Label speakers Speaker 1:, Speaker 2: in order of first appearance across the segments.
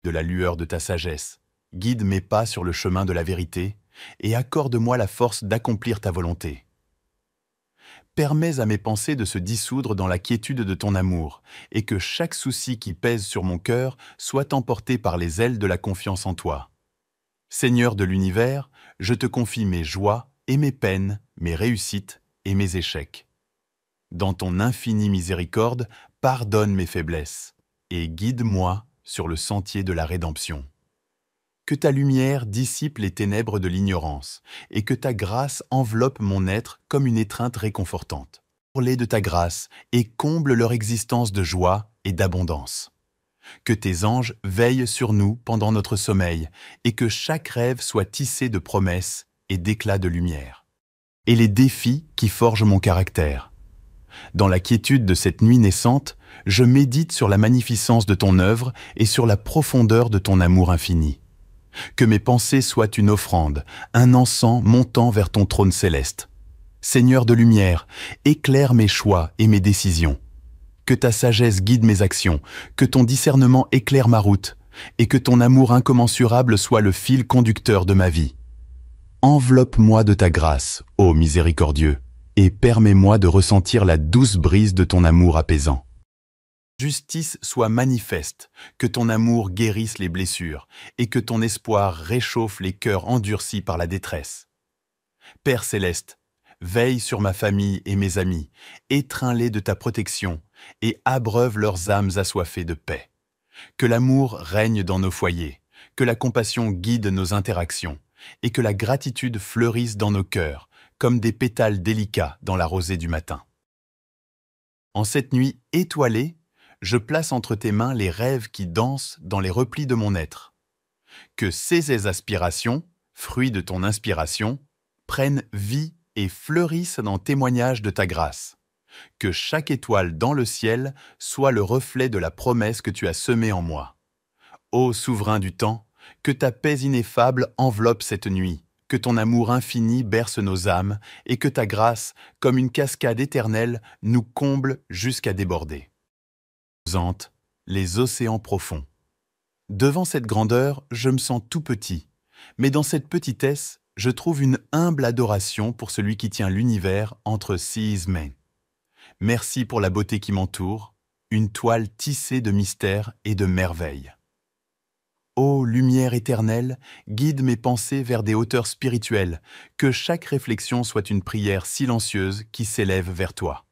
Speaker 1: de la lueur de ta sagesse. Guide mes pas sur le chemin de la vérité et accorde-moi la force d'accomplir ta volonté. Permets à mes pensées de se dissoudre dans la quiétude de ton amour et que chaque souci qui pèse sur mon cœur soit emporté par les ailes de la confiance en toi. Seigneur de l'univers, je te confie mes joies et mes peines, mes réussites et mes échecs. Dans ton infinie miséricorde, pardonne mes faiblesses et guide-moi sur le sentier de la rédemption. Que ta lumière dissipe les ténèbres de l'ignorance et que ta grâce enveloppe mon être comme une étreinte réconfortante. Pour-les de ta grâce et comble leur existence de joie et d'abondance. Que tes anges veillent sur nous pendant notre sommeil et que chaque rêve soit tissé de promesses et d'éclats de lumière. Et les défis qui forgent mon caractère. Dans la quiétude de cette nuit naissante, je médite sur la magnificence de ton œuvre et sur la profondeur de ton amour infini. Que mes pensées soient une offrande, un encens montant vers ton trône céleste. Seigneur de lumière, éclaire mes choix et mes décisions. Que ta sagesse guide mes actions, que ton discernement éclaire ma route, et que ton amour incommensurable soit le fil conducteur de ma vie. Enveloppe-moi de ta grâce, ô miséricordieux, et permets-moi de ressentir la douce brise de ton amour apaisant. Justice soit manifeste, que ton amour guérisse les blessures, et que ton espoir réchauffe les cœurs endurcis par la détresse. Père céleste, veille sur ma famille et mes amis, étreins-les de ta protection, et abreuve leurs âmes assoiffées de paix. Que l'amour règne dans nos foyers, que la compassion guide nos interactions, et que la gratitude fleurisse dans nos cœurs, comme des pétales délicats dans la rosée du matin. En cette nuit étoilée, je place entre tes mains les rêves qui dansent dans les replis de mon être. Que ces aspirations, fruits de ton inspiration, prennent vie et fleurissent en témoignage de ta grâce. Que chaque étoile dans le ciel soit le reflet de la promesse que tu as semée en moi. Ô souverain du temps, que ta paix ineffable enveloppe cette nuit, que ton amour infini berce nos âmes et que ta grâce, comme une cascade éternelle, nous comble jusqu'à déborder. Les océans profonds. Devant cette grandeur, je me sens tout petit, mais dans cette petitesse, je trouve une humble adoration pour celui qui tient l'univers entre ses mains. Merci pour la beauté qui m'entoure, une toile tissée de mystères et de merveilles. Ô lumière éternelle, guide mes pensées vers des hauteurs spirituelles, que chaque réflexion soit une prière silencieuse qui s'élève vers toi.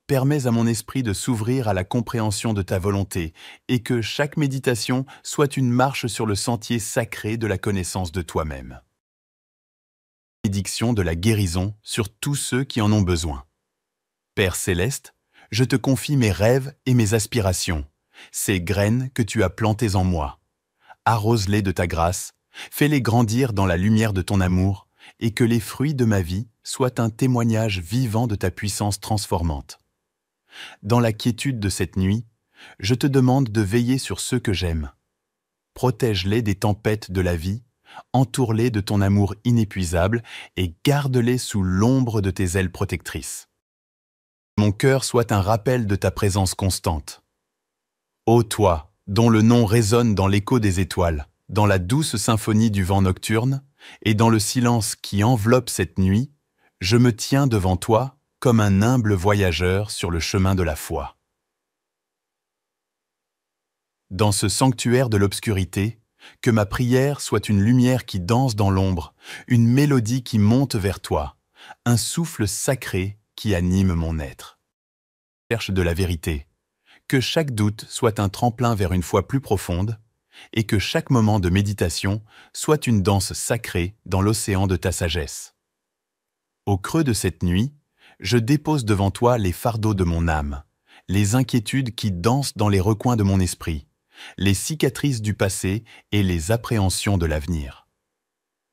Speaker 1: Permets à mon esprit de s'ouvrir à la compréhension de ta volonté et que chaque méditation soit une marche sur le sentier sacré de la connaissance de toi-même. Bénédiction de la guérison sur tous ceux qui en ont besoin. Père céleste, je te confie mes rêves et mes aspirations, ces graines que tu as plantées en moi. Arrose-les de ta grâce, fais-les grandir dans la lumière de ton amour et que les fruits de ma vie soient un témoignage vivant de ta puissance transformante. Dans la quiétude de cette nuit, je te demande de veiller sur ceux que j'aime. Protège-les des tempêtes de la vie, entoure-les de ton amour inépuisable et garde-les sous l'ombre de tes ailes protectrices. Mon cœur soit un rappel de ta présence constante. Ô toi, dont le nom résonne dans l'écho des étoiles, dans la douce symphonie du vent nocturne, et dans le silence qui enveloppe cette nuit, je me tiens devant toi comme un humble voyageur sur le chemin de la foi. Dans ce sanctuaire de l'obscurité, que ma prière soit une lumière qui danse dans l'ombre, une mélodie qui monte vers toi, un souffle sacré qui anime mon être. Cherche de la vérité, que chaque doute soit un tremplin vers une foi plus profonde, et que chaque moment de méditation soit une danse sacrée dans l'océan de ta sagesse. Au creux de cette nuit, je dépose devant toi les fardeaux de mon âme, les inquiétudes qui dansent dans les recoins de mon esprit, les cicatrices du passé et les appréhensions de l'avenir.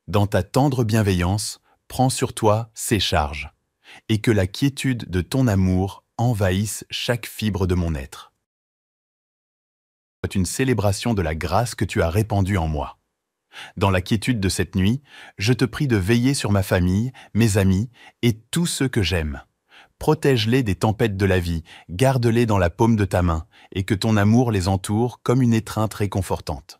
Speaker 1: Dans ta tendre bienveillance, prends sur toi ces charges, et que la quiétude de ton amour envahisse chaque fibre de mon être. C'est une célébration de la grâce que tu as répandue en moi. Dans la quiétude de cette nuit, je te prie de veiller sur ma famille, mes amis et tous ceux que j'aime. Protège-les des tempêtes de la vie, garde-les dans la paume de ta main, et que ton amour les entoure comme une étreinte réconfortante.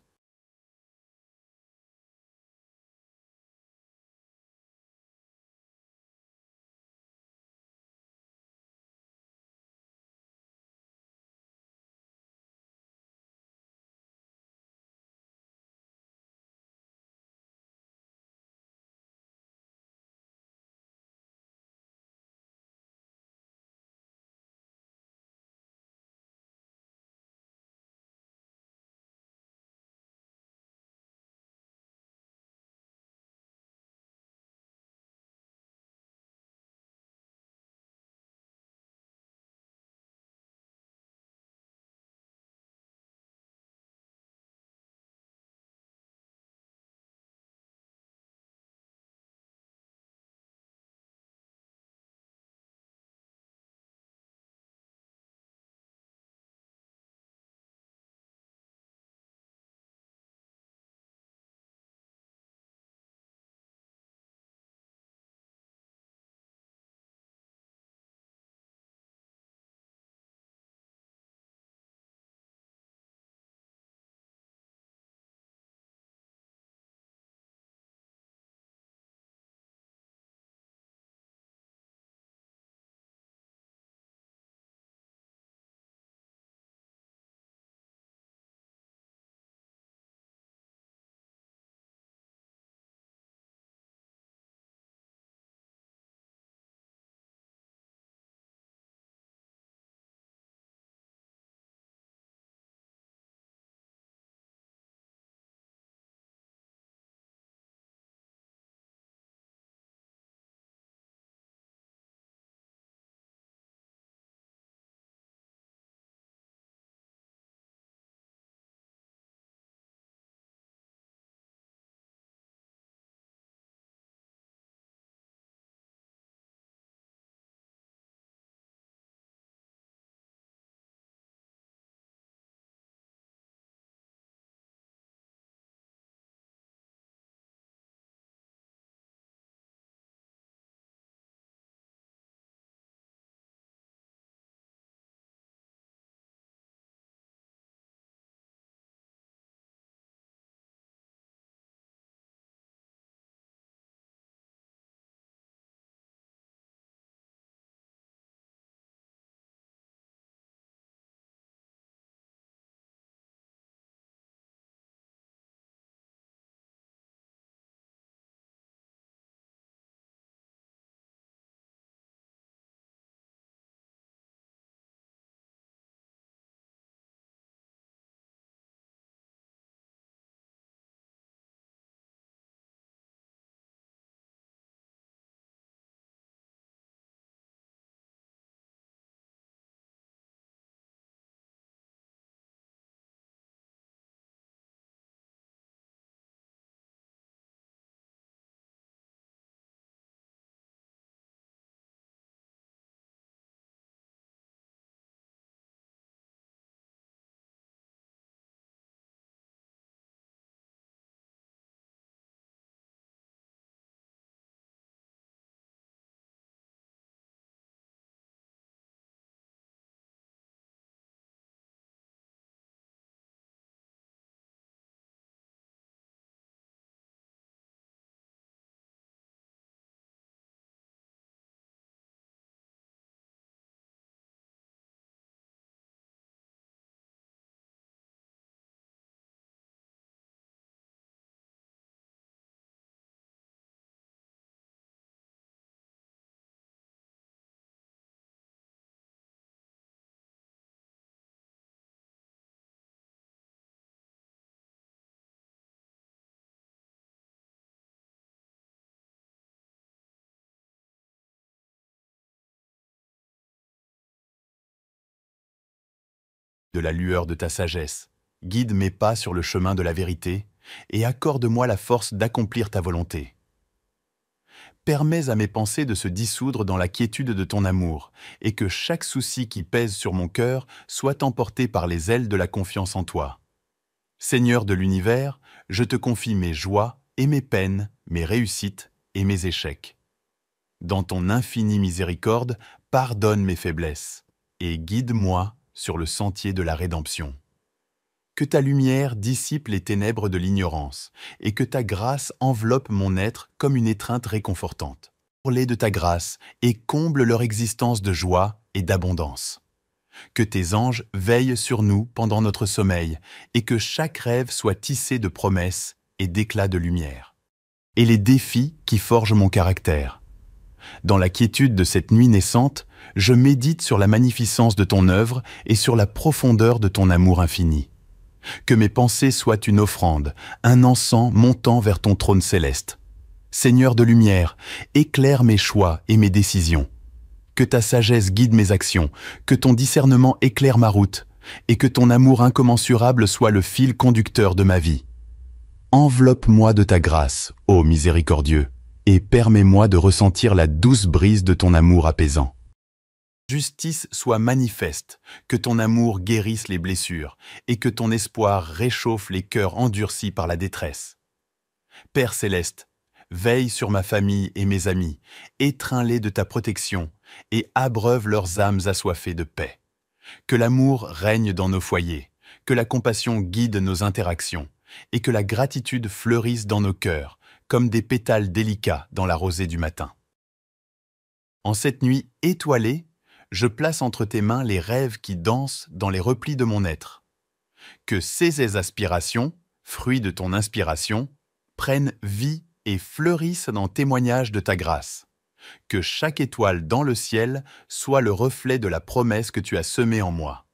Speaker 1: De la lueur de ta sagesse, guide mes pas sur le chemin de la vérité, et accorde-moi la force d'accomplir ta volonté. Permets à mes pensées de se dissoudre dans la quiétude de ton amour, et que chaque souci qui pèse sur mon cœur soit emporté par les ailes de la confiance en toi. Seigneur de l'univers, je te confie mes joies et mes peines, mes réussites et mes échecs. Dans ton infinie miséricorde, pardonne mes faiblesses et guide-moi sur le sentier de la rédemption. Que ta lumière dissipe les ténèbres de l'ignorance et que ta grâce enveloppe mon être comme une étreinte réconfortante. Parle de ta grâce et comble leur existence de joie et d'abondance. Que tes anges veillent sur nous pendant notre sommeil et que chaque rêve soit tissé de promesses et d'éclats de lumière. Et les défis qui forgent mon caractère. Dans la quiétude de cette nuit naissante, je médite sur la magnificence de ton œuvre et sur la profondeur de ton amour infini. Que mes pensées soient une offrande, un encens montant vers ton trône céleste. Seigneur de lumière, éclaire mes choix et mes décisions. Que ta sagesse guide mes actions, que ton discernement éclaire ma route, et que ton amour incommensurable soit le fil conducteur de ma vie. Enveloppe-moi de ta grâce, ô miséricordieux, et permets-moi de ressentir la douce brise de ton amour apaisant. Justice soit manifeste, que ton amour guérisse les blessures, et que ton espoir réchauffe les cœurs endurcis par la détresse. Père céleste, veille sur ma famille et mes amis, étreins-les de ta protection, et abreuve leurs âmes assoiffées de paix. Que l'amour règne dans nos foyers, que la compassion guide nos interactions, et que la gratitude fleurisse dans nos cœurs, comme des pétales délicats dans la rosée du matin. En cette nuit étoilée, je place entre tes mains les rêves qui dansent dans les replis de mon être. Que ces aspirations, fruits de ton inspiration, prennent vie et fleurissent en témoignage de ta grâce. Que chaque étoile dans le ciel soit le reflet de la promesse que tu as semée en moi.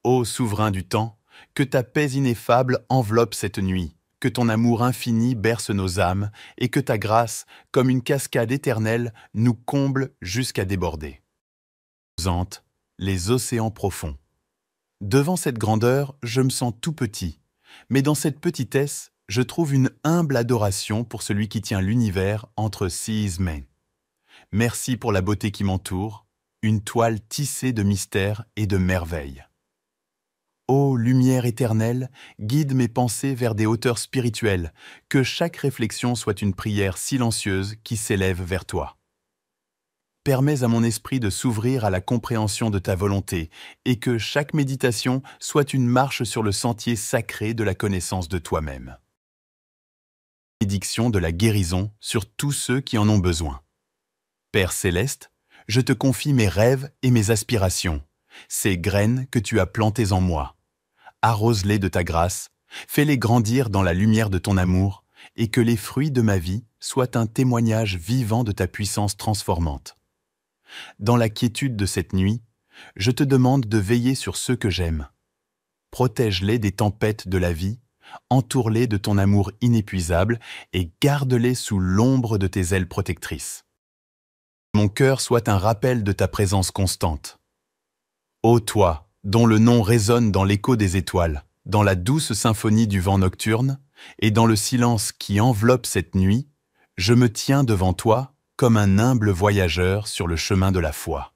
Speaker 1: Ô souverain du temps, que ta paix ineffable enveloppe cette nuit, que ton amour infini berce nos âmes et que ta grâce, comme une cascade éternelle, nous comble jusqu'à déborder. Les océans profonds. Devant cette grandeur, je me sens tout petit, mais dans cette petitesse, je trouve une humble adoration pour celui qui tient l'univers entre ses mains. Merci pour la beauté qui m'entoure, une toile tissée de mystères et de merveilles. Ô lumière éternelle, guide mes pensées vers des hauteurs spirituelles, que chaque réflexion soit une prière silencieuse qui s'élève vers toi. Permets à mon esprit de s'ouvrir à la compréhension de ta volonté et que chaque méditation soit une marche sur le sentier sacré de la connaissance de toi-même. Bénédiction de la guérison sur tous ceux qui en ont besoin. Père céleste, je te confie mes rêves et mes aspirations, ces graines que tu as plantées en moi. Arrose-les de ta grâce, fais-les grandir dans la lumière de ton amour et que les fruits de ma vie soient un témoignage vivant de ta puissance transformante. Dans la quiétude de cette nuit, je te demande de veiller sur ceux que j'aime. Protège-les des tempêtes de la vie, entoure-les de ton amour inépuisable et garde-les sous l'ombre de tes ailes protectrices. Mon cœur soit un rappel de ta présence constante. Ô toi, dont le nom résonne dans l'écho des étoiles, dans la douce symphonie du vent nocturne, et dans le silence qui enveloppe cette nuit, je me tiens devant toi comme un humble voyageur sur le chemin de la foi.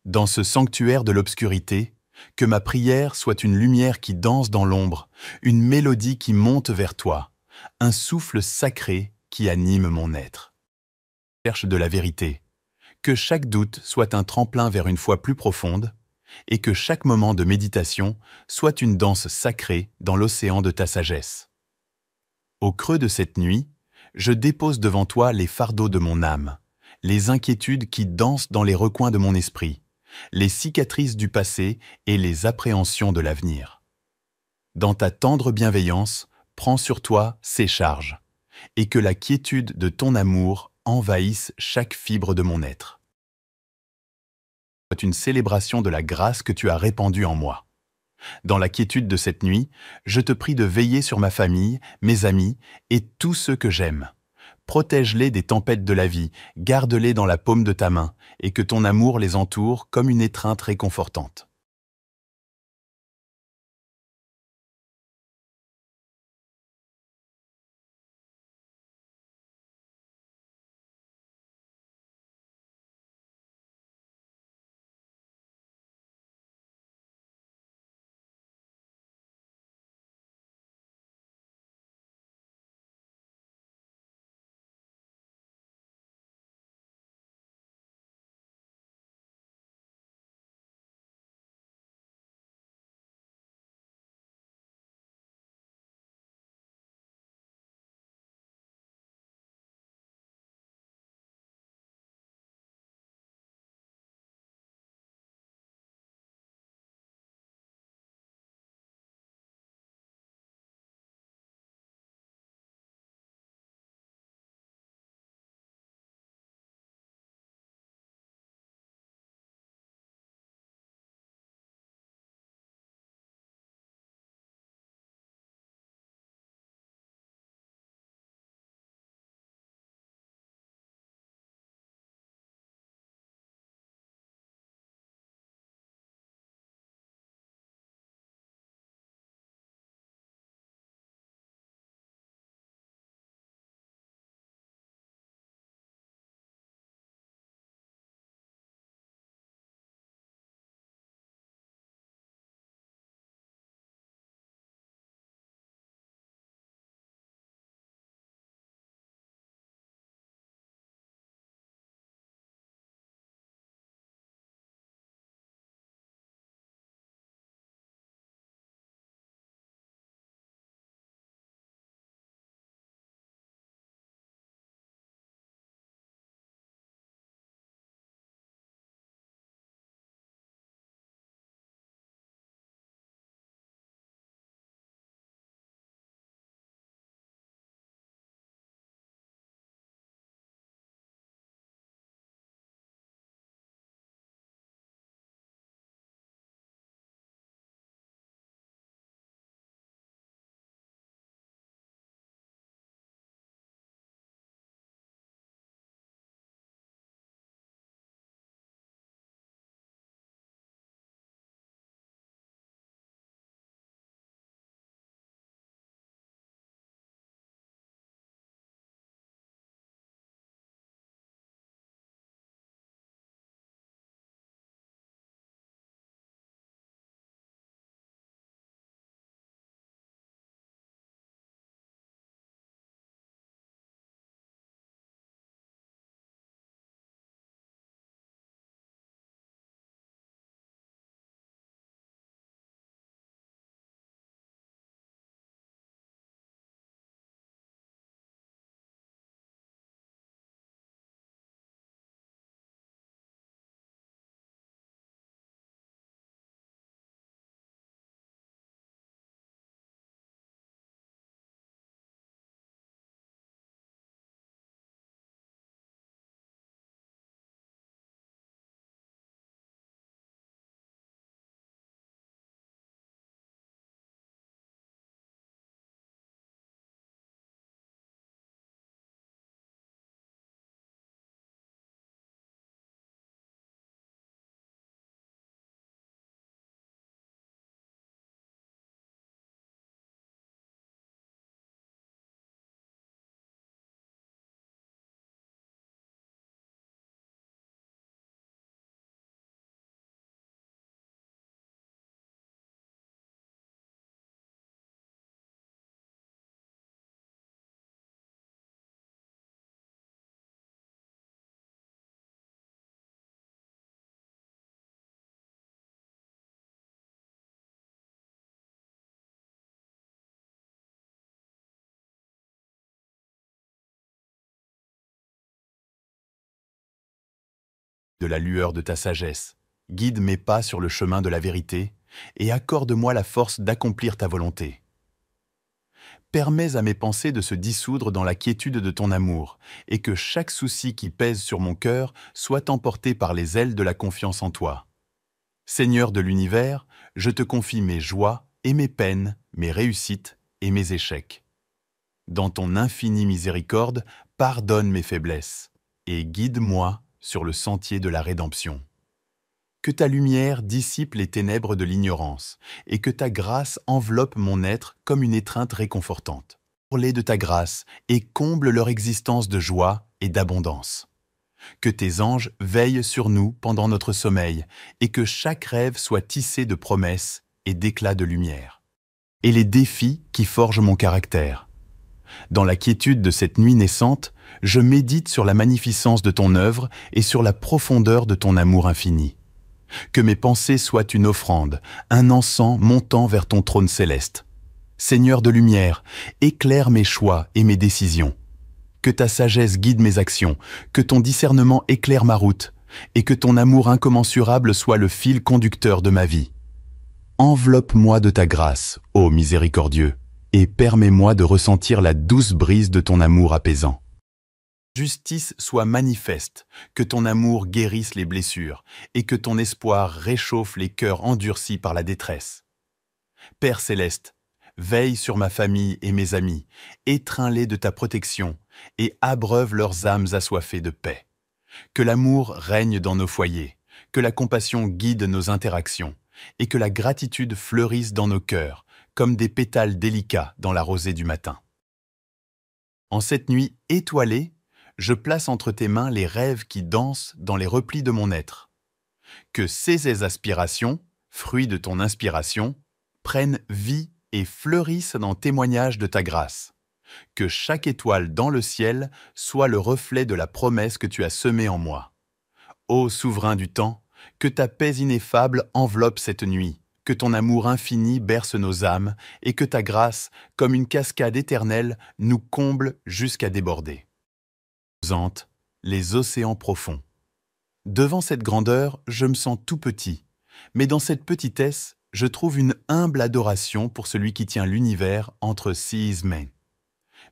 Speaker 1: Dans ce sanctuaire de l'obscurité, que ma prière soit une lumière qui danse dans l'ombre, une mélodie qui monte vers toi, un souffle sacré qui anime mon être. Cherche de la vérité, que chaque doute soit un tremplin vers une foi plus profonde, et que chaque moment de méditation soit une danse sacrée dans l'océan de ta sagesse. Au creux de cette nuit, je dépose devant toi les fardeaux de mon âme, les inquiétudes qui dansent dans les recoins de mon esprit, les cicatrices du passé et les appréhensions de l'avenir. Dans ta tendre bienveillance, prends sur toi ces charges, et que la quiétude de ton amour envahisse chaque fibre de mon être. C'est une célébration de la grâce que tu as répandue en moi. Dans la quiétude de cette nuit, je te prie de veiller sur ma famille, mes amis et tous ceux que j'aime. Protège-les des tempêtes de la vie, garde-les dans la paume de ta main, et que ton amour les entoure comme une étreinte réconfortante. de la lueur de ta sagesse, guide mes pas sur le chemin de la vérité et accorde-moi la force d'accomplir ta volonté. Permets à mes pensées de se dissoudre dans la quiétude de ton amour et que chaque souci qui pèse sur mon cœur soit emporté par les ailes de la confiance en toi. Seigneur de l'univers, je te confie mes joies et mes peines, mes réussites et mes échecs. Dans ton infinie miséricorde, pardonne mes faiblesses et guide-moi sur le sentier de la rédemption. Que ta lumière dissipe les ténèbres de l'ignorance et que ta grâce enveloppe mon être comme une étreinte réconfortante. Pour-les de ta grâce et comble leur existence de joie et d'abondance. Que tes anges veillent sur nous pendant notre sommeil et que chaque rêve soit tissé de promesses et d'éclats de lumière. Et les défis qui forgent mon caractère. Dans la quiétude de cette nuit naissante, je médite sur la magnificence de ton œuvre et sur la profondeur de ton amour infini. Que mes pensées soient une offrande, un encens montant vers ton trône céleste. Seigneur de lumière, éclaire mes choix et mes décisions. Que ta sagesse guide mes actions, que ton discernement éclaire ma route, et que ton amour incommensurable soit le fil conducteur de ma vie. Enveloppe-moi de ta grâce, ô miséricordieux, et permets-moi de ressentir la douce brise de ton amour apaisant. Justice soit manifeste, que ton amour guérisse les blessures et que ton espoir réchauffe les cœurs endurcis par la détresse. Père céleste, veille sur ma famille et mes amis, étreins-les de ta protection et abreuve leurs âmes assoiffées de paix. Que l'amour règne dans nos foyers, que la compassion guide nos interactions et que la gratitude fleurisse dans nos cœurs comme des pétales délicats dans la rosée du matin. En cette nuit étoilée, je place entre tes mains les rêves qui dansent dans les replis de mon être. Que ces aspirations, fruits de ton inspiration, prennent vie et fleurissent en témoignage de ta grâce. Que chaque étoile dans le ciel soit le reflet de la promesse que tu as semée en moi. Ô souverain du temps, que ta paix ineffable enveloppe cette nuit, que ton amour infini berce nos âmes et que ta grâce, comme une cascade éternelle, nous comble jusqu'à déborder. Les océans profonds. Devant cette grandeur, je me sens tout petit, mais dans cette petitesse, je trouve une humble adoration pour celui qui tient l'univers entre ses mains.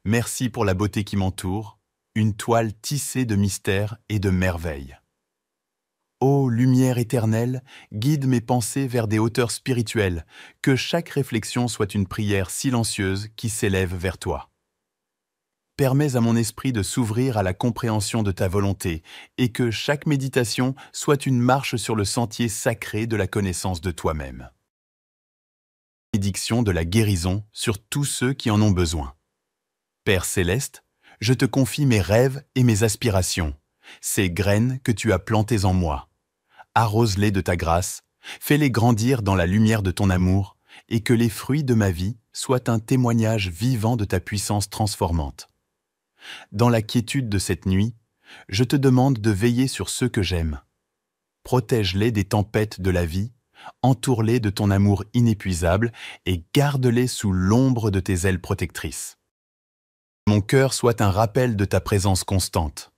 Speaker 1: Merci pour la beauté qui m'entoure, une toile tissée de mystères et de merveilles. Ô lumière éternelle, guide mes pensées vers des hauteurs spirituelles, que chaque réflexion soit une prière silencieuse qui s'élève vers toi. Permets à mon esprit de s'ouvrir à la compréhension de ta volonté et que chaque méditation soit une marche sur le sentier sacré de la connaissance de toi-même. Bénédiction de la guérison sur tous ceux qui en ont besoin. Père céleste, je te confie mes rêves et mes aspirations, ces graines que tu as plantées en moi. Arrose-les de ta grâce, fais-les grandir dans la lumière de ton amour et que les fruits de ma vie soient un témoignage vivant de ta puissance transformante. Dans la quiétude de cette nuit, je te demande de veiller sur ceux que j'aime. Protège-les des tempêtes de la vie, entoure-les de ton amour inépuisable et garde-les sous l'ombre de tes ailes protectrices. Mon cœur soit un rappel de ta présence constante.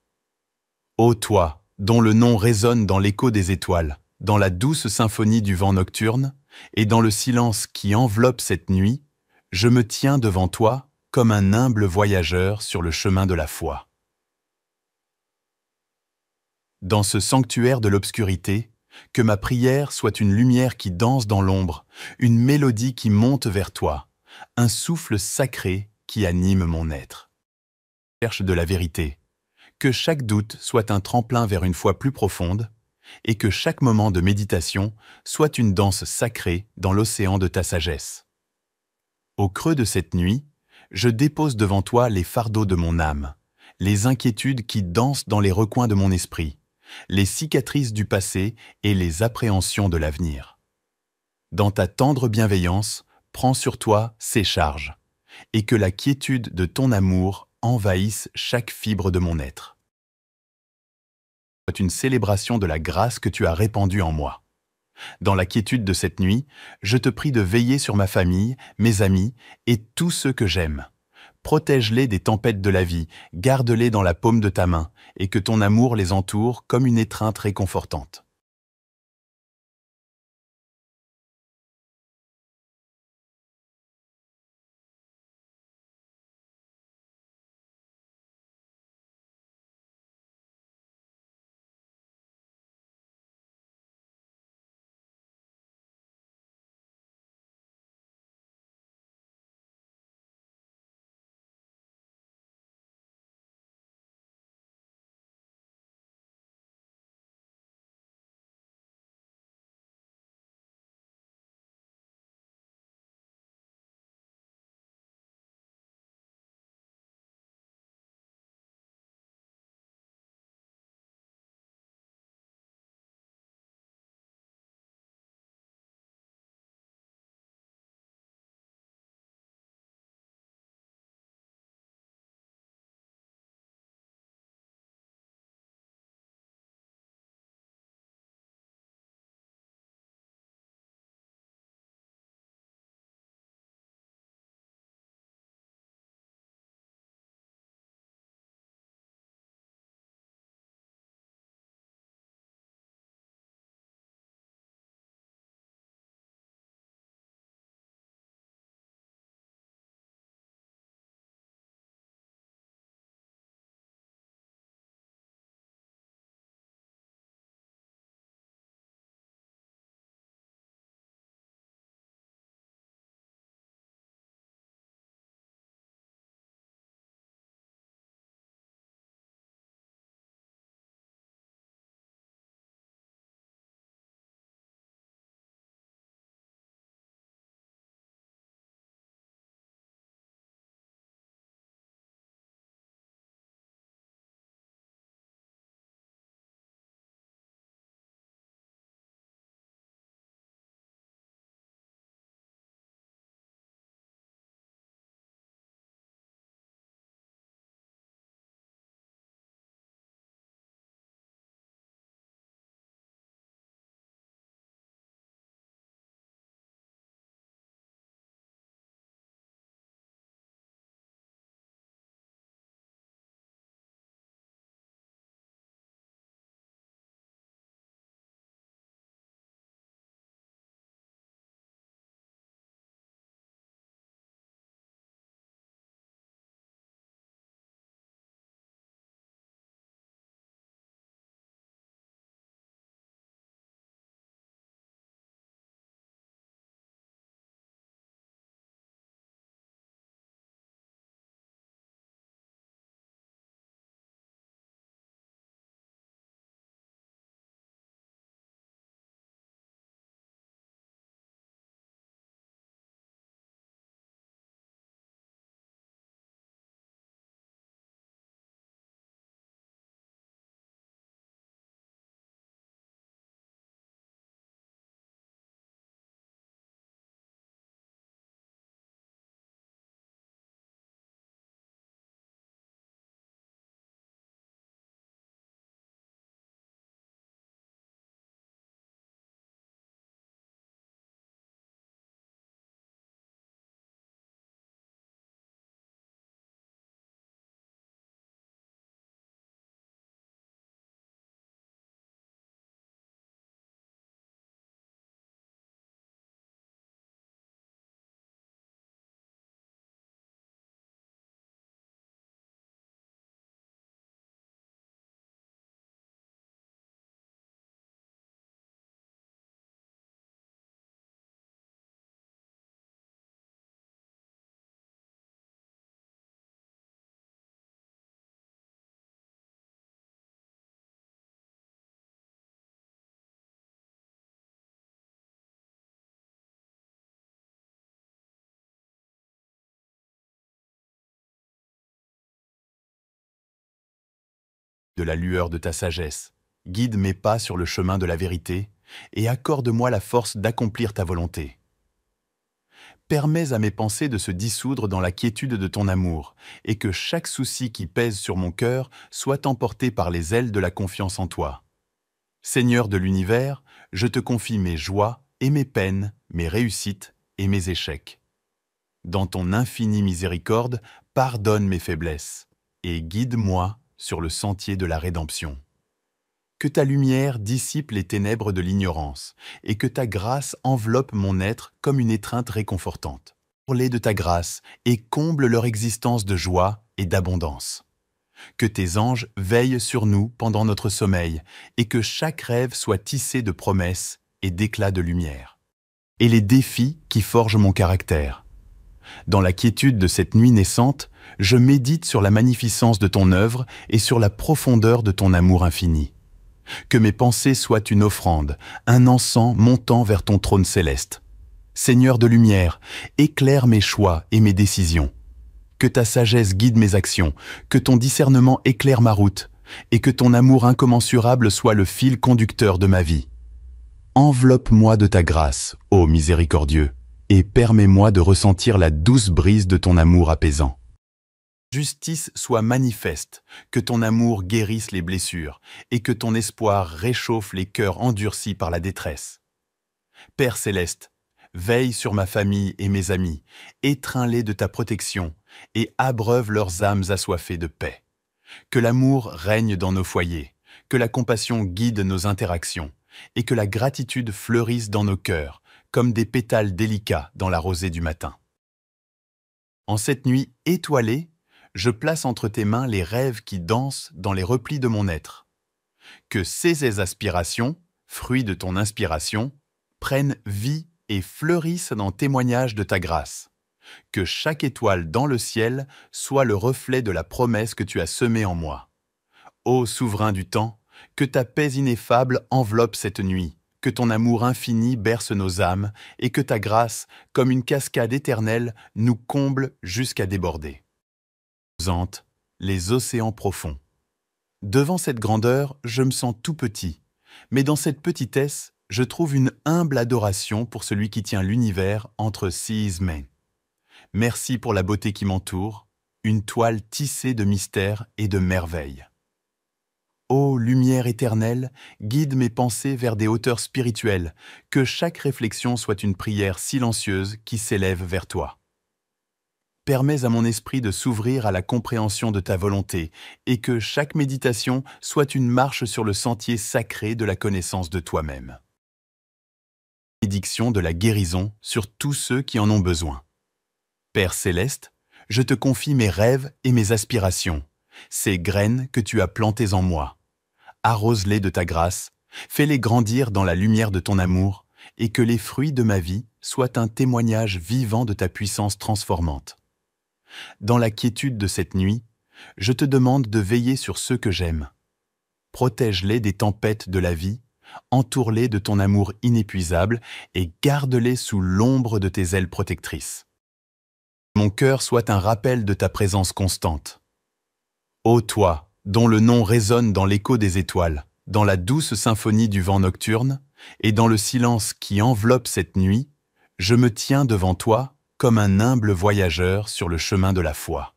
Speaker 1: Ô toi, dont le nom résonne dans l'écho des étoiles, dans la douce symphonie du vent nocturne, et dans le silence qui enveloppe cette nuit, je me tiens devant toi comme un humble voyageur sur le chemin de la foi. Dans ce sanctuaire de l'obscurité, que ma prière soit une lumière qui danse dans l'ombre, une mélodie qui monte vers toi, un souffle sacré qui anime mon être. Cherche de la vérité, que chaque doute soit un tremplin vers une foi plus profonde, et que chaque moment de méditation soit une danse sacrée dans l'océan de ta sagesse. Au creux de cette nuit, je dépose devant toi les fardeaux de mon âme, les inquiétudes qui dansent dans les recoins de mon esprit, les cicatrices du passé et les appréhensions de l'avenir. Dans ta tendre bienveillance, prends sur toi ces charges, et que la quiétude de ton amour envahisse chaque fibre de mon être. C'est une célébration de la grâce que tu as répandue en moi. Dans la quiétude de cette nuit, je te prie de veiller sur ma famille, mes amis et tous ceux que j'aime. Protège-les des tempêtes de la vie, garde-les dans la paume de ta main, et que ton amour les entoure comme une étreinte réconfortante. De la lueur de ta sagesse, guide mes pas sur le chemin de la vérité et accorde-moi la force d'accomplir ta volonté. Permets à mes pensées de se dissoudre dans la quiétude de ton amour et que chaque souci qui pèse sur mon cœur soit emporté par les ailes de la confiance en toi. Seigneur de l'univers, je te confie mes joies et mes peines, mes réussites et mes échecs. Dans ton infinie miséricorde, pardonne mes faiblesses et guide-moi sur le sentier de la rédemption. Que ta lumière dissipe les ténèbres de l'ignorance et que ta grâce enveloppe mon être comme une étreinte réconfortante. Parle de ta grâce et comble leur existence de joie et d'abondance. Que tes anges veillent sur nous pendant notre sommeil et que chaque rêve soit tissé de promesses et d'éclats de lumière. Et les défis qui forgent mon caractère. Dans la quiétude de cette nuit naissante, je médite sur la magnificence de ton œuvre et sur la profondeur de ton amour infini. Que mes pensées soient une offrande, un encens montant vers ton trône céleste. Seigneur de lumière, éclaire mes choix et mes décisions. Que ta sagesse guide mes actions, que ton discernement éclaire ma route, et que ton amour incommensurable soit le fil conducteur de ma vie. Enveloppe-moi de ta grâce, ô miséricordieux, et permets-moi de ressentir la douce brise de ton amour apaisant. Justice soit manifeste, que ton amour guérisse les blessures, et que ton espoir réchauffe les cœurs endurcis par la détresse. Père céleste, veille sur ma famille et mes amis, étreins-les de ta protection, et abreuve leurs âmes assoiffées de paix. Que l'amour règne dans nos foyers, que la compassion guide nos interactions, et que la gratitude fleurisse dans nos cœurs, comme des pétales délicats dans la rosée du matin. En cette nuit étoilée, je place entre tes mains les rêves qui dansent dans les replis de mon être. Que ces aspirations, fruits de ton inspiration, prennent vie et fleurissent dans témoignage de ta grâce. Que chaque étoile dans le ciel soit le reflet de la promesse que tu as semée en moi. Ô souverain du temps, que ta paix ineffable enveloppe cette nuit, que ton amour infini berce nos âmes et que ta grâce, comme une cascade éternelle, nous comble jusqu'à déborder. Les océans profonds. Devant cette grandeur, je me sens tout petit, mais dans cette petitesse, je trouve une humble adoration pour celui qui tient l'univers entre ses mains. Merci pour la beauté qui m'entoure, une toile tissée de mystères et de merveilles. Ô lumière éternelle, guide mes pensées vers des hauteurs spirituelles, que chaque réflexion soit une prière silencieuse qui s'élève vers toi. Permets à mon esprit de s'ouvrir à la compréhension de ta volonté et que chaque méditation soit une marche sur le sentier sacré de la connaissance de toi-même. Bénédiction de la guérison sur tous ceux qui en ont besoin. Père céleste, je te confie mes rêves et mes aspirations, ces graines que tu as plantées en moi. Arrose-les de ta grâce, fais-les grandir dans la lumière de ton amour et que les fruits de ma vie soient un témoignage vivant de ta puissance transformante. Dans la quiétude de cette nuit, je te demande de veiller sur ceux que j'aime. Protège-les des tempêtes de la vie, entoure-les de ton amour inépuisable et garde-les sous l'ombre de tes ailes protectrices. Mon cœur soit un rappel de ta présence constante. Ô toi, dont le nom résonne dans l'écho des étoiles, dans la douce symphonie du vent nocturne, et dans le silence qui enveloppe cette nuit, je me tiens devant toi comme un humble voyageur sur le chemin de la foi.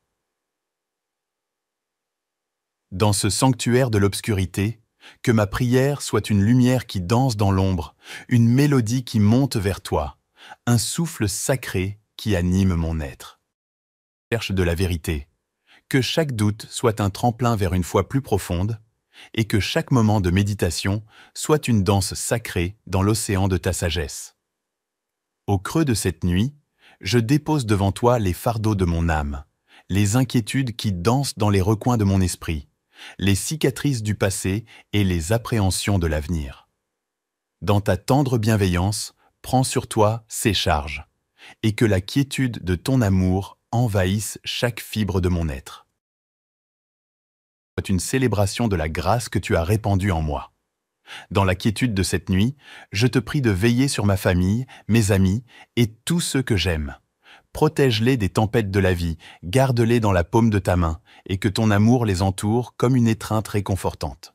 Speaker 1: Dans ce sanctuaire de l'obscurité, que ma prière soit une lumière qui danse dans l'ombre, une mélodie qui monte vers toi, un souffle sacré qui anime mon être. Cherche de la vérité, que chaque doute soit un tremplin vers une foi plus profonde, et que chaque moment de méditation soit une danse sacrée dans l'océan de ta sagesse. Au creux de cette nuit, je dépose devant toi les fardeaux de mon âme, les inquiétudes qui dansent dans les recoins de mon esprit, les cicatrices du passé et les appréhensions de l'avenir. Dans ta tendre bienveillance, prends sur toi ces charges, et que la quiétude de ton amour envahisse chaque fibre de mon être. C'est une célébration de la grâce que tu as répandue en moi. Dans la quiétude de cette nuit, je te prie de veiller sur ma famille, mes amis et tous ceux que j'aime. Protège-les des tempêtes de la vie, garde-les dans la paume de ta main, et que ton amour les entoure comme une étreinte réconfortante.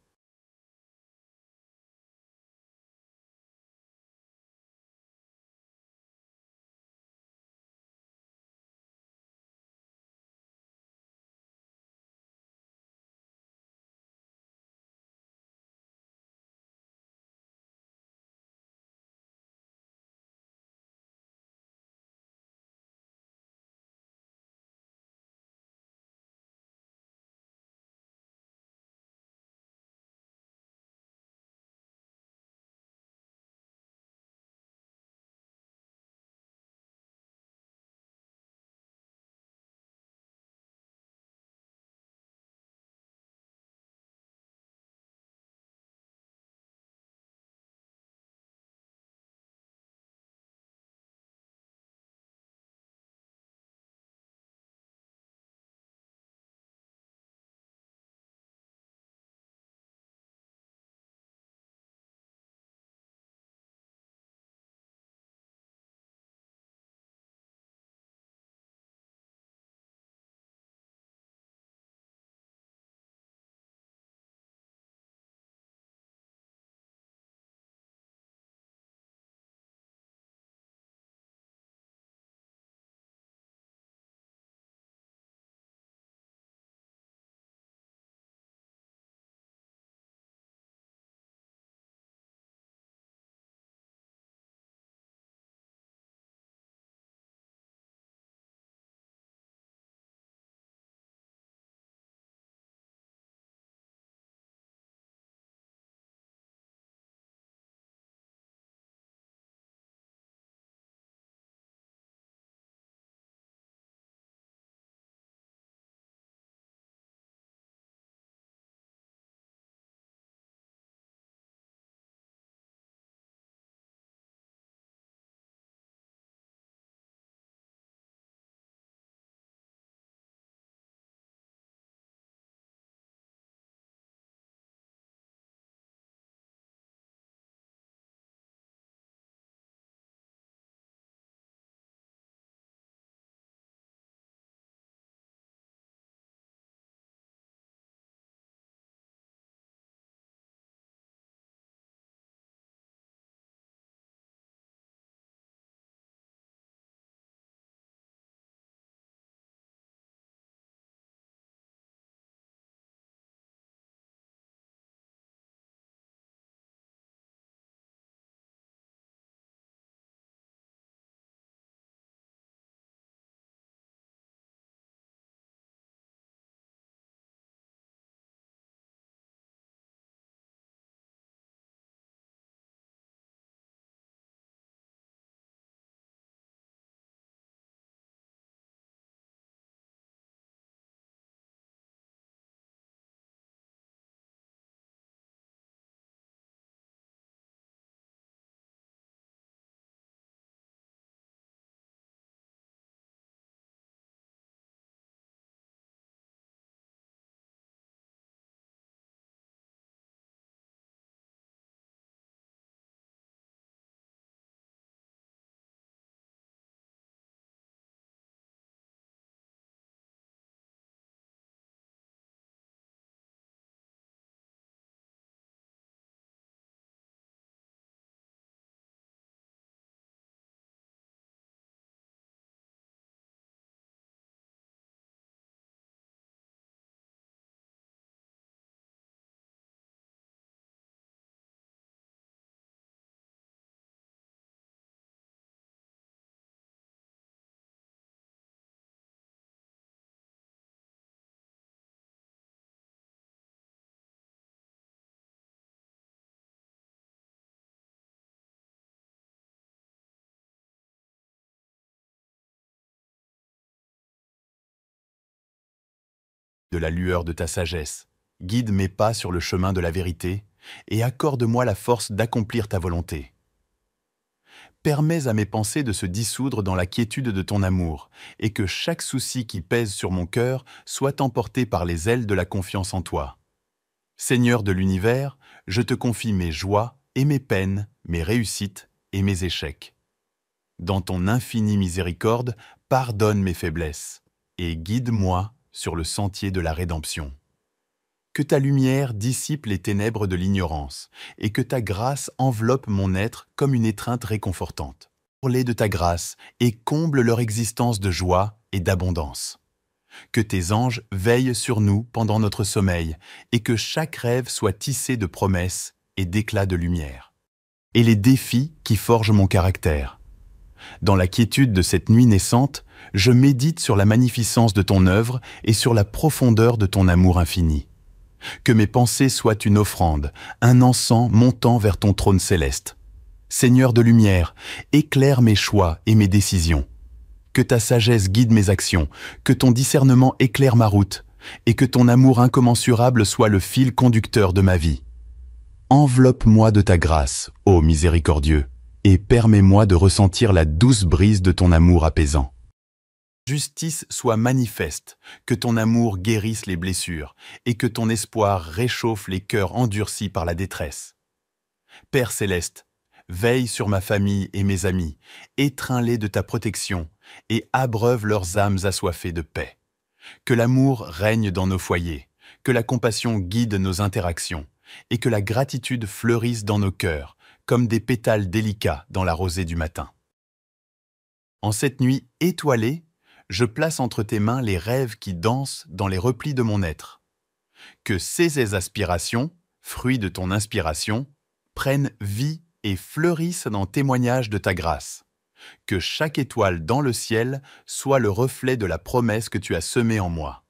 Speaker 1: de la lueur de ta sagesse, guide mes pas sur le chemin de la vérité, et accorde-moi la force d'accomplir ta volonté. Permets à mes pensées de se dissoudre dans la quiétude de ton amour, et que chaque souci qui pèse sur mon cœur soit emporté par les ailes de la confiance en toi. Seigneur de l'univers, je te confie mes joies et mes peines, mes réussites et mes échecs. Dans ton infinie miséricorde, pardonne mes faiblesses, et guide-moi sur le sentier de la rédemption. Que ta lumière dissipe les ténèbres de l'ignorance, et que ta grâce enveloppe mon être comme une étreinte réconfortante. Pour-les de ta grâce et comble leur existence de joie et d'abondance. Que tes anges veillent sur nous pendant notre sommeil, et que chaque rêve soit tissé de promesses et d'éclats de lumière. Et les défis qui forgent mon caractère. Dans la quiétude de cette nuit naissante, je médite sur la magnificence de ton œuvre et sur la profondeur de ton amour infini. Que mes pensées soient une offrande, un encens montant vers ton trône céleste. Seigneur de lumière, éclaire mes choix et mes décisions. Que ta sagesse guide mes actions, que ton discernement éclaire ma route, et que ton amour incommensurable soit le fil conducteur de ma vie. Enveloppe-moi de ta grâce, ô miséricordieux, et permets-moi de ressentir la douce brise de ton amour apaisant. Justice soit manifeste, que ton amour guérisse les blessures, et que ton espoir réchauffe les cœurs endurcis par la détresse. Père céleste, veille sur ma famille et mes amis, étreins-les de ta protection, et abreuve leurs âmes assoiffées de paix. Que l'amour règne dans nos foyers, que la compassion guide nos interactions, et que la gratitude fleurisse dans nos cœurs, comme des pétales délicats dans la rosée du matin. En cette nuit étoilée, je place entre tes mains les rêves qui dansent dans les replis de mon être. Que ces aspirations, fruits de ton inspiration, prennent vie et fleurissent en témoignage de ta grâce. Que chaque étoile dans le ciel soit le reflet de la promesse que tu as semée en moi.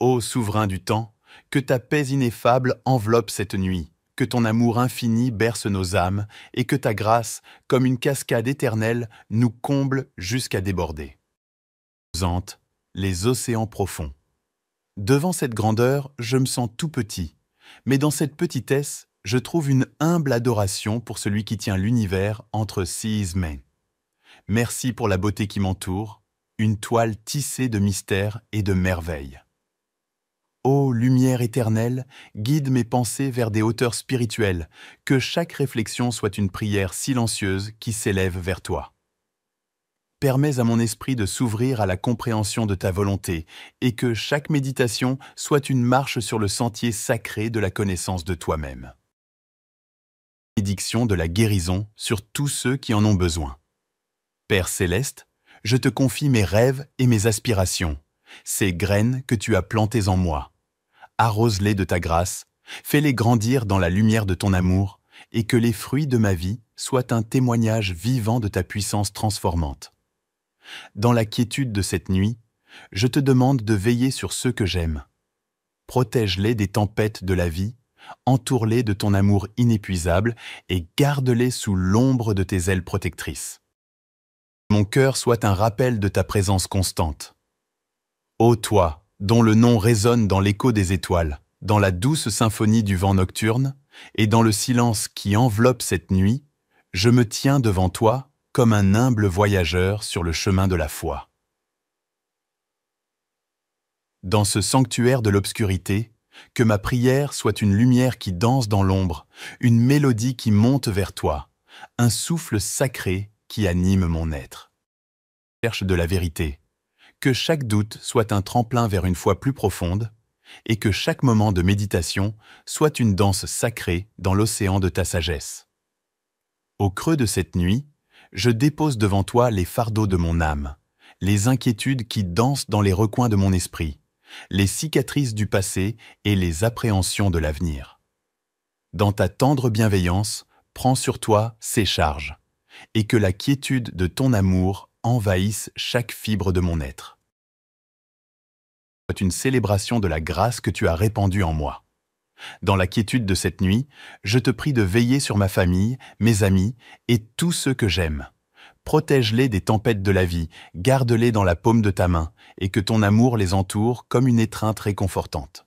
Speaker 1: Ô souverain du temps, que ta paix ineffable enveloppe cette nuit, que ton amour infini berce nos âmes et que ta grâce, comme une cascade éternelle, nous comble jusqu'à déborder. Les océans profonds. Devant cette grandeur, je me sens tout petit, mais dans cette petitesse, je trouve une humble adoration pour celui qui tient l'univers entre ses mains. Merci pour la beauté qui m'entoure, une toile tissée de mystères et de merveilles. Ô lumière éternelle, guide mes pensées vers des hauteurs spirituelles, que chaque réflexion soit une prière silencieuse qui s'élève vers toi. Permets à mon esprit de s'ouvrir à la compréhension de ta volonté et que chaque méditation soit une marche sur le sentier sacré de la connaissance de toi-même. Bénédiction de la guérison sur tous ceux qui en ont besoin. Père céleste, je te confie mes rêves et mes aspirations, ces graines que tu as plantées en moi. Arrose-les de ta grâce, fais-les grandir dans la lumière de ton amour et que les fruits de ma vie soient un témoignage vivant de ta puissance transformante. Dans la quiétude de cette nuit, je te demande de veiller sur ceux que j'aime. Protège-les des tempêtes de la vie, entoure-les de ton amour inépuisable et garde-les sous l'ombre de tes ailes protectrices. Mon cœur soit un rappel de ta présence constante. Ô toi, dont le nom résonne dans l'écho des étoiles, dans la douce symphonie du vent nocturne, et dans le silence qui enveloppe cette nuit, je me tiens devant toi comme un humble voyageur sur le chemin de la foi. Dans ce sanctuaire de l'obscurité, que ma prière soit une lumière qui danse dans l'ombre, une mélodie qui monte vers toi, un souffle sacré qui anime mon être. Cherche de la vérité, que chaque doute soit un tremplin vers une foi plus profonde, et que chaque moment de méditation soit une danse sacrée dans l'océan de ta sagesse. Au creux de cette nuit, je dépose devant toi les fardeaux de mon âme, les inquiétudes qui dansent dans les recoins de mon esprit, les cicatrices du passé et les appréhensions de l'avenir. Dans ta tendre bienveillance, prends sur toi ces charges, et que la quiétude de ton amour envahisse chaque fibre de mon être. C'est une célébration de la grâce que tu as répandue en moi. Dans la quiétude de cette nuit, je te prie de veiller sur ma famille, mes amis et tous ceux que j'aime. Protège-les des tempêtes de la vie, garde-les dans la paume de ta main, et que ton amour les entoure comme une étreinte réconfortante.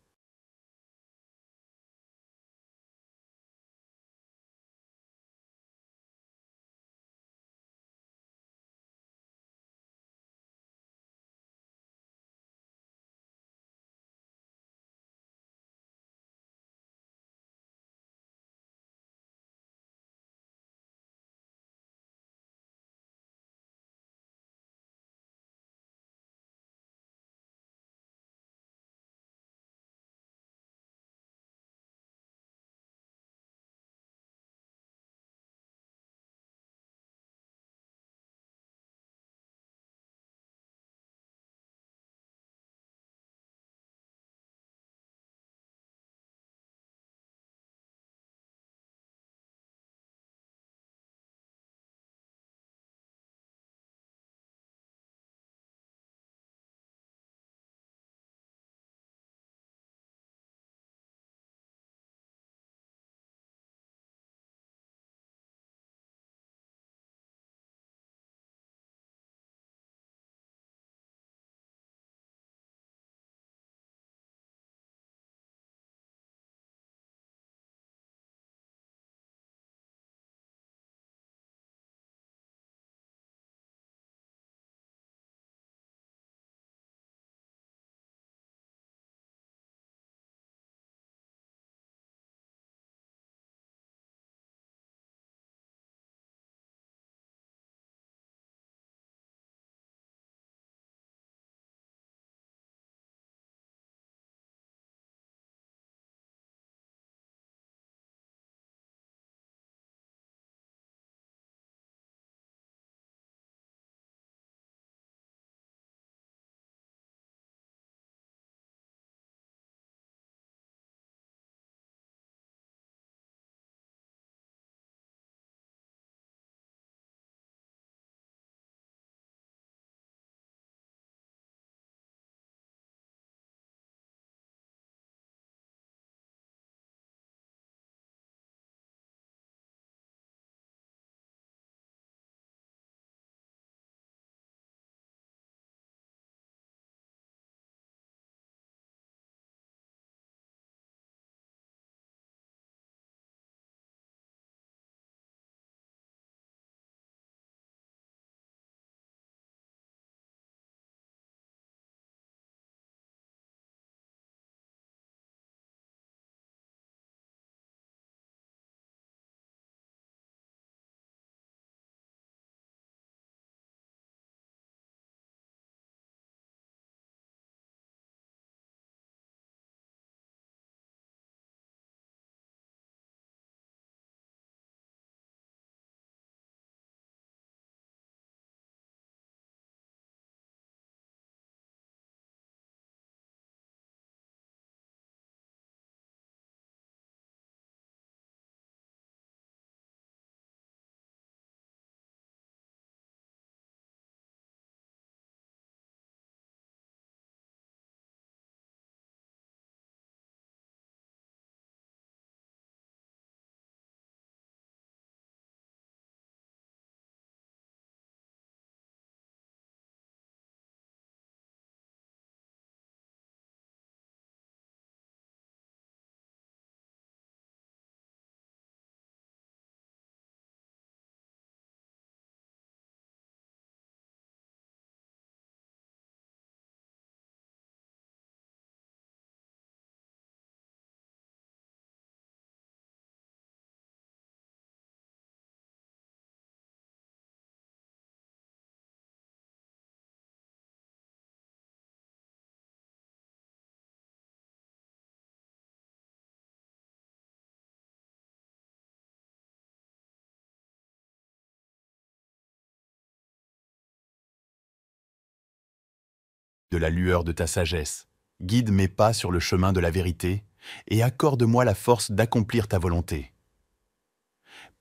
Speaker 1: De la lueur de ta sagesse, guide mes pas sur le chemin de la vérité, et accorde-moi la force d'accomplir ta volonté.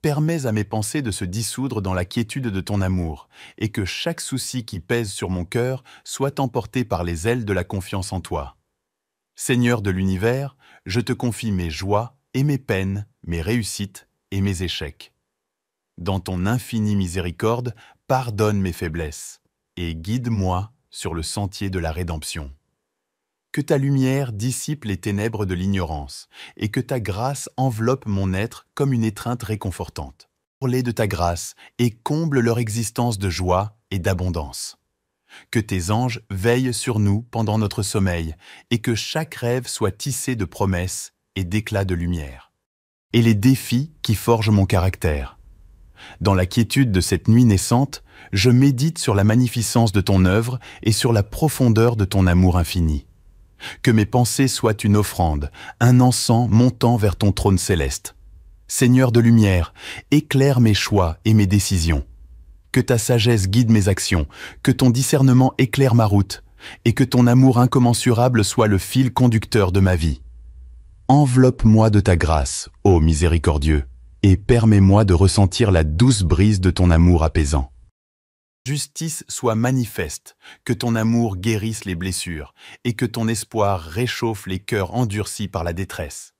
Speaker 1: Permets à mes pensées de se dissoudre dans la quiétude de ton amour, et que chaque souci qui pèse sur mon cœur soit emporté par les ailes de la confiance en toi. Seigneur de l'univers, je te confie mes joies et mes peines, mes réussites et mes échecs. Dans ton infinie miséricorde, pardonne mes faiblesses et guide-moi sur le sentier de la rédemption. Que ta lumière dissipe les ténèbres de l'ignorance et que ta grâce enveloppe mon être comme une étreinte réconfortante. Pour-les de ta grâce et comble leur existence de joie et d'abondance. Que tes anges veillent sur nous pendant notre sommeil et que chaque rêve soit tissé de promesses et d'éclats de lumière. Et les défis qui forgent mon caractère. Dans la quiétude de cette nuit naissante, je médite sur la magnificence de ton œuvre et sur la profondeur de ton amour infini. Que mes pensées soient une offrande, un encens montant vers ton trône céleste. Seigneur de lumière, éclaire mes choix et mes décisions. Que ta sagesse guide mes actions, que ton discernement éclaire ma route, et que ton amour incommensurable soit le fil conducteur de ma vie. Enveloppe-moi de ta grâce, ô miséricordieux, et permets-moi de ressentir la douce brise de ton amour apaisant. Justice soit manifeste, que ton amour guérisse les blessures, et que ton espoir réchauffe les cœurs endurcis par la détresse.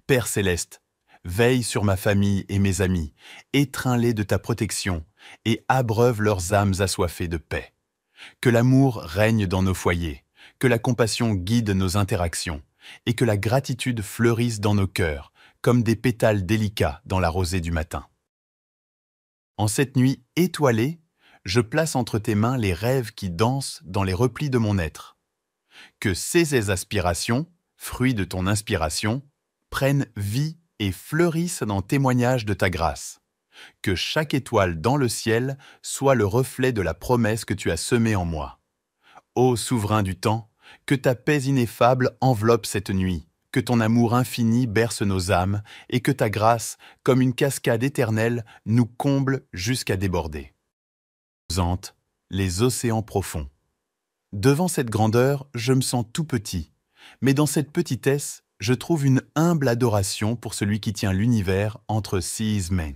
Speaker 1: Père céleste, veille sur ma famille et mes amis, étreins-les de ta protection, et abreuve leurs âmes assoiffées de paix. Que l'amour règne dans nos foyers, que la compassion guide nos interactions, et que la gratitude fleurisse dans nos cœurs, comme des pétales délicats dans la rosée du matin. En cette nuit étoilée, je place entre tes mains les rêves qui dansent dans les replis de mon être. Que ces aspirations, fruits de ton inspiration, prennent vie et fleurissent en témoignage de ta grâce. Que chaque étoile dans le ciel soit le reflet de la promesse que tu as semée en moi. Ô souverain du temps, que ta paix ineffable enveloppe cette nuit, que ton amour infini berce nos âmes et que ta grâce, comme une cascade éternelle, nous comble jusqu'à déborder. Les océans profonds. Devant cette grandeur, je me sens tout petit, mais dans cette petitesse, je trouve une humble adoration pour celui qui tient l'univers entre ses mains.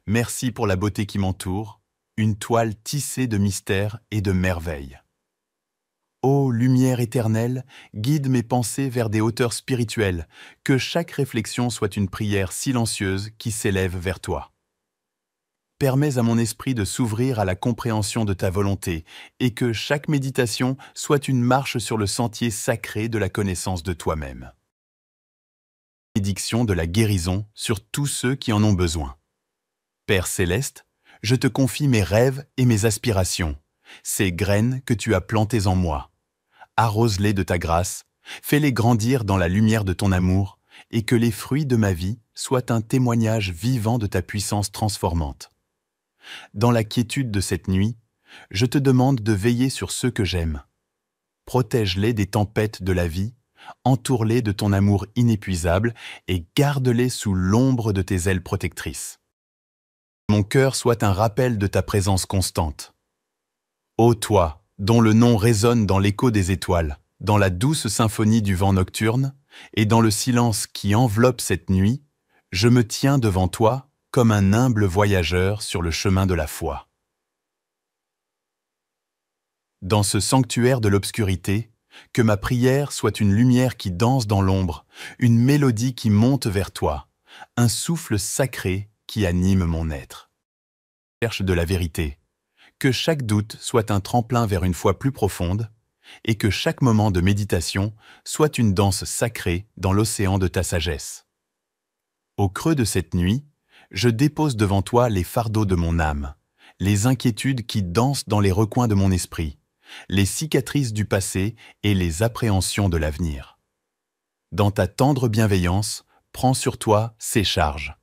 Speaker 1: Merci pour la beauté qui m'entoure, une toile tissée de mystères et de merveilles. Ô lumière éternelle, guide mes pensées vers des hauteurs spirituelles, que chaque réflexion soit une prière silencieuse qui s'élève vers toi. Permets à mon esprit de s'ouvrir à la compréhension de ta volonté et que chaque méditation soit une marche sur le sentier sacré de la connaissance de toi-même. Bénédiction de la guérison sur tous ceux qui en ont besoin. Père céleste, je te confie mes rêves et mes aspirations, ces graines que tu as plantées en moi. Arrose-les de ta grâce, fais-les grandir dans la lumière de ton amour et que les fruits de ma vie soient un témoignage vivant de ta puissance transformante. Dans la quiétude de cette nuit, je te demande de veiller sur ceux que j'aime. Protège-les des tempêtes de la vie, entoure-les de ton amour inépuisable et garde-les sous l'ombre de tes ailes protectrices. Mon cœur soit un rappel de ta présence constante. Ô toi, dont le nom résonne dans l'écho des étoiles, dans la douce symphonie du vent nocturne, et dans le silence qui enveloppe cette nuit, je me tiens devant toi comme un humble voyageur sur le chemin de la foi. Dans ce sanctuaire de l'obscurité, que ma prière soit une lumière qui danse dans l'ombre, une mélodie qui monte vers toi, un souffle sacré qui anime mon être. Cherche de la vérité, que chaque doute soit un tremplin vers une foi plus profonde, et que chaque moment de méditation soit une danse sacrée dans l'océan de ta sagesse. Au creux de cette nuit, je dépose devant toi les fardeaux de mon âme, les inquiétudes qui dansent dans les recoins de mon esprit, les cicatrices du passé et les appréhensions de l'avenir. Dans ta tendre bienveillance, prends sur toi ces charges,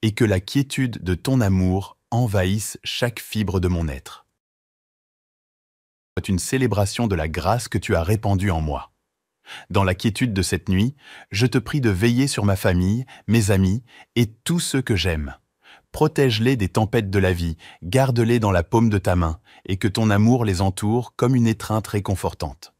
Speaker 1: et que la quiétude de ton amour envahisse chaque fibre de mon être. C'est une célébration de la grâce que tu as répandue en moi. Dans la quiétude de cette nuit, je te prie de veiller sur ma famille, mes amis et tous ceux que j'aime. Protège-les des tempêtes de la vie, garde-les dans la paume de ta main, et que ton amour les entoure comme une étreinte réconfortante.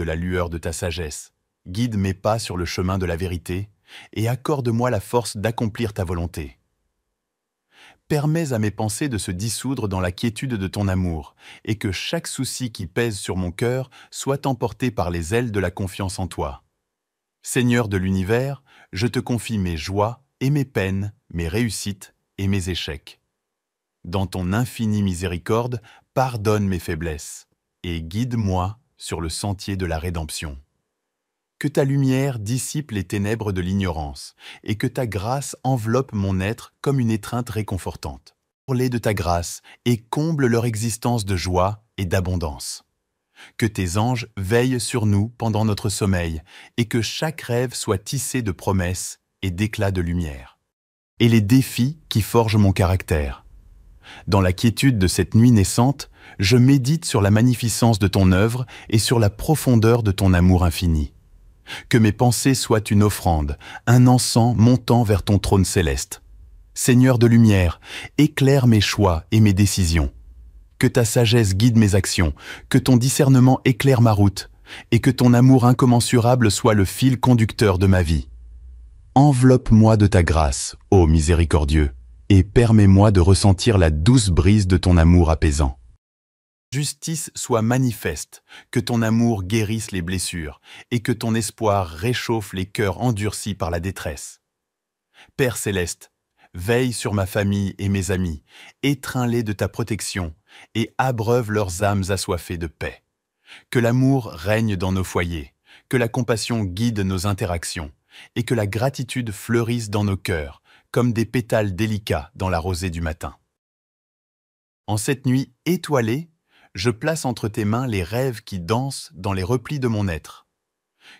Speaker 1: de la lueur de ta sagesse. Guide mes pas sur le chemin de la vérité et accorde-moi la force d'accomplir ta volonté. Permets à mes pensées de se dissoudre dans la quiétude de ton amour et que chaque souci qui pèse sur mon cœur soit emporté par les ailes de la confiance en toi. Seigneur de l'univers, je te confie mes joies et mes peines, mes réussites et mes échecs. Dans ton infinie miséricorde, pardonne mes faiblesses et guide-moi sur le sentier de la rédemption. Que ta lumière dissipe les ténèbres de l'ignorance et que ta grâce enveloppe mon être comme une étreinte réconfortante. Pour-les de ta grâce et comble leur existence de joie et d'abondance. Que tes anges veillent sur nous pendant notre sommeil et que chaque rêve soit tissé de promesses et d'éclats de lumière. Et les défis qui forgent mon caractère. Dans la quiétude de cette nuit naissante, je médite sur la magnificence de ton œuvre et sur la profondeur de ton amour infini. Que mes pensées soient une offrande, un encens montant vers ton trône céleste. Seigneur de lumière, éclaire mes choix et mes décisions. Que ta sagesse guide mes actions, que ton discernement éclaire ma route, et que ton amour incommensurable soit le fil conducteur de ma vie. Enveloppe-moi de ta grâce, ô miséricordieux, et permets-moi de ressentir la douce brise de ton amour apaisant. Justice soit manifeste, que ton amour guérisse les blessures, et que ton espoir réchauffe les cœurs endurcis par la détresse. Père céleste, veille sur ma famille et mes amis, étreins-les de ta protection, et abreuve leurs âmes assoiffées de paix. Que l'amour règne dans nos foyers, que la compassion guide nos interactions, et que la gratitude fleurisse dans nos cœurs, comme des pétales délicats dans la rosée du matin. En cette nuit étoilée, je place entre tes mains les rêves qui dansent dans les replis de mon être.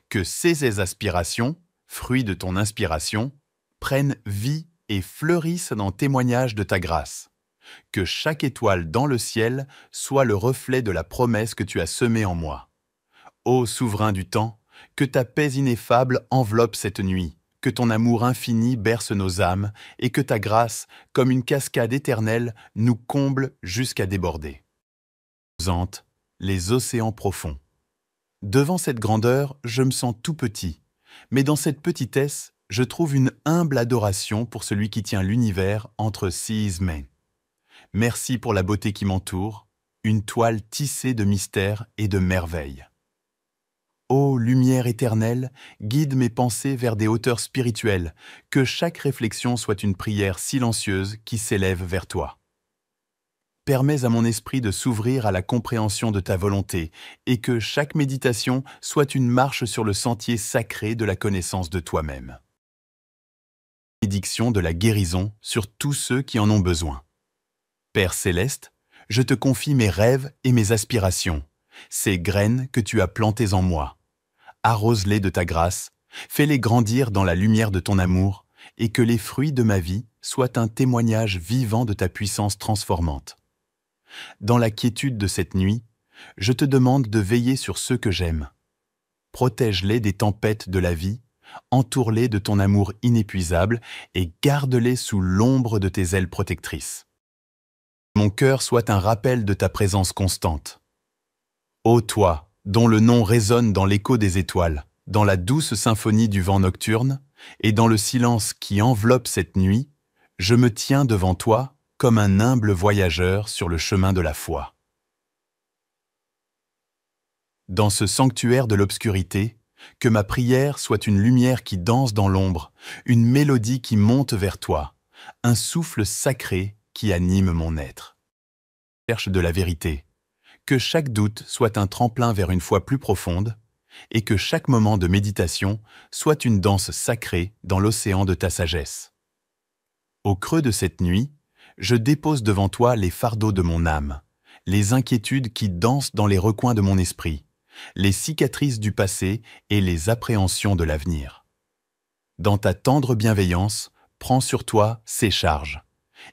Speaker 1: Que ces aspirations, fruits de ton inspiration, prennent vie et fleurissent dans témoignage de ta grâce. Que chaque étoile dans le ciel soit le reflet de la promesse que tu as semée en moi. Ô souverain du temps, que ta paix ineffable enveloppe cette nuit, que ton amour infini berce nos âmes et que ta grâce, comme une cascade éternelle, nous comble jusqu'à déborder. Les océans profonds. Devant cette grandeur, je me sens tout petit, mais dans cette petitesse, je trouve une humble adoration pour celui qui tient l'univers entre ses mains. Merci pour la beauté qui m'entoure, une toile tissée de mystères et de merveilles. Ô lumière éternelle, guide mes pensées vers des hauteurs spirituelles, que chaque réflexion soit une prière silencieuse qui s'élève vers toi. Permets à mon esprit de s'ouvrir à la compréhension de ta volonté et que chaque méditation soit une marche sur le sentier sacré de la connaissance de toi-même. Bénédiction de la guérison sur tous ceux qui en ont besoin. Père céleste, je te confie mes rêves et mes aspirations, ces graines que tu as plantées en moi. Arrose-les de ta grâce, fais-les grandir dans la lumière de ton amour et que les fruits de ma vie soient un témoignage vivant de ta puissance transformante. Dans la quiétude de cette nuit, je te demande de veiller sur ceux que j'aime. Protège-les des tempêtes de la vie, entoure-les de ton amour inépuisable et garde-les sous l'ombre de tes ailes protectrices. Mon cœur soit un rappel de ta présence constante. Ô toi, dont le nom résonne dans l'écho des étoiles, dans la douce symphonie du vent nocturne, et dans le silence qui enveloppe cette nuit, je me tiens devant toi comme un humble voyageur sur le chemin de la foi. Dans ce sanctuaire de l'obscurité, que ma prière soit une lumière qui danse dans l'ombre, une mélodie qui monte vers toi, un souffle sacré qui anime mon être. Cherche de la vérité, que chaque doute soit un tremplin vers une foi plus profonde, et que chaque moment de méditation soit une danse sacrée dans l'océan de ta sagesse. Au creux de cette nuit, je dépose devant toi les fardeaux de mon âme, les inquiétudes qui dansent dans les recoins de mon esprit, les cicatrices du passé et les appréhensions de l'avenir. Dans ta tendre bienveillance, prends sur toi ces charges,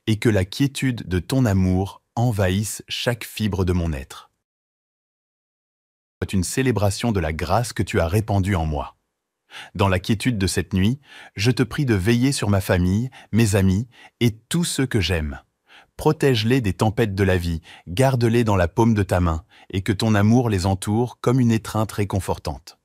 Speaker 1: et que la quiétude de ton amour envahisse chaque fibre de mon être. C'est une célébration de la grâce que tu as répandue en moi. Dans la quiétude de cette nuit, je te prie de veiller sur ma famille, mes amis et tous ceux que j'aime. Protège-les des tempêtes de la vie, garde-les dans la paume de ta main, et que ton amour les entoure comme une étreinte réconfortante.